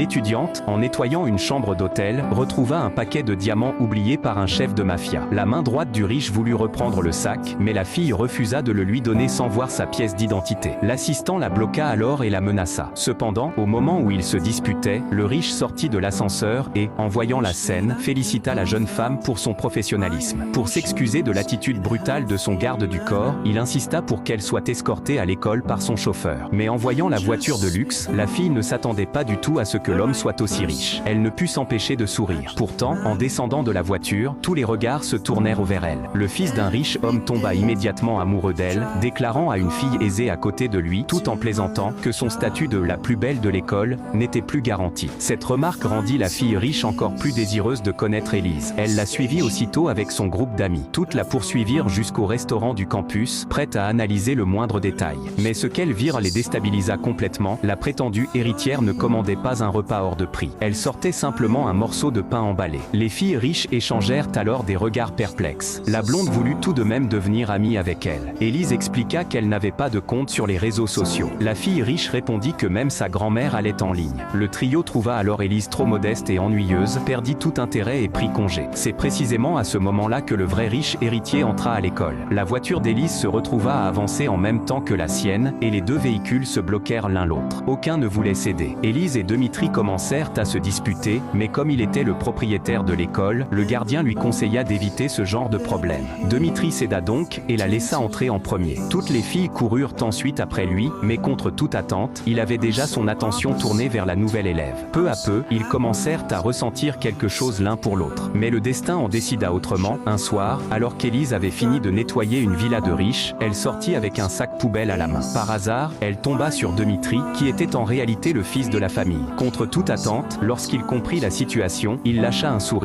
Une étudiante, en nettoyant une chambre d'hôtel, retrouva un paquet de diamants oublié par un chef de mafia. La main droite du riche voulut reprendre le sac, mais la fille refusa de le lui donner sans voir sa pièce d'identité. L'assistant la bloqua alors et la menaça. Cependant, au moment où ils se disputaient, le riche sortit de l'ascenseur et, en voyant la scène, félicita la jeune femme pour son professionnalisme. Pour s'excuser de l'attitude brutale de son garde du corps, il insista pour qu'elle soit escortée à l'école par son chauffeur. Mais en voyant la voiture de luxe, la fille ne s'attendait pas du tout à ce que l'homme soit aussi riche. Elle ne put s'empêcher de sourire. Pourtant, en descendant de la voiture, tous les regards se tournèrent vers elle. Le fils d'un riche homme tomba immédiatement amoureux d'elle, déclarant à une fille aisée à côté de lui, tout en plaisantant, que son statut de la plus belle de l'école n'était plus garanti. Cette remarque rendit la fille riche encore plus désireuse de connaître Élise. Elle la suivit aussitôt avec son groupe d'amis. Toutes la poursuivirent jusqu'au restaurant du campus, prête à analyser le moindre détail. Mais ce qu'elles virent les déstabilisa complètement. La prétendue héritière ne commandait pas un repas hors de prix. Elle sortait simplement un morceau de pain emballé. Les filles riches échangèrent alors des regards perplexes. La blonde voulut tout de même devenir amie avec elle. Élise expliqua qu'elle n'avait pas de compte sur les réseaux sociaux. La fille riche répondit que même sa grand-mère allait en ligne. Le trio trouva alors Élise trop modeste et ennuyeuse, perdit tout intérêt et prit congé. C'est précisément à ce moment-là que le vrai riche héritier entra à l'école. La voiture d'Élise se retrouva à avancer en même temps que la sienne, et les deux véhicules se bloquèrent l'un l'autre. Aucun ne voulait céder. Élise et Dimitri commencèrent à se disputer, mais comme il était le propriétaire de l'école, le gardien lui conseilla d'éviter ce genre de problème. Dimitri céda donc, et la laissa entrer en premier. Toutes les filles coururent ensuite après lui, mais contre toute attente, il avait déjà son attention tournée vers la nouvelle élève. Peu à peu, ils commencèrent à ressentir quelque chose l'un pour l'autre. Mais le destin en décida autrement. Un soir, alors qu'Élise avait fini de nettoyer une villa de riches, elle sortit avec un sac poubelle à la main. Par hasard, elle tomba sur Dimitri, qui était en réalité le fils de la famille. Contre toute attente, lorsqu'il comprit la situation, il lâcha un sourire.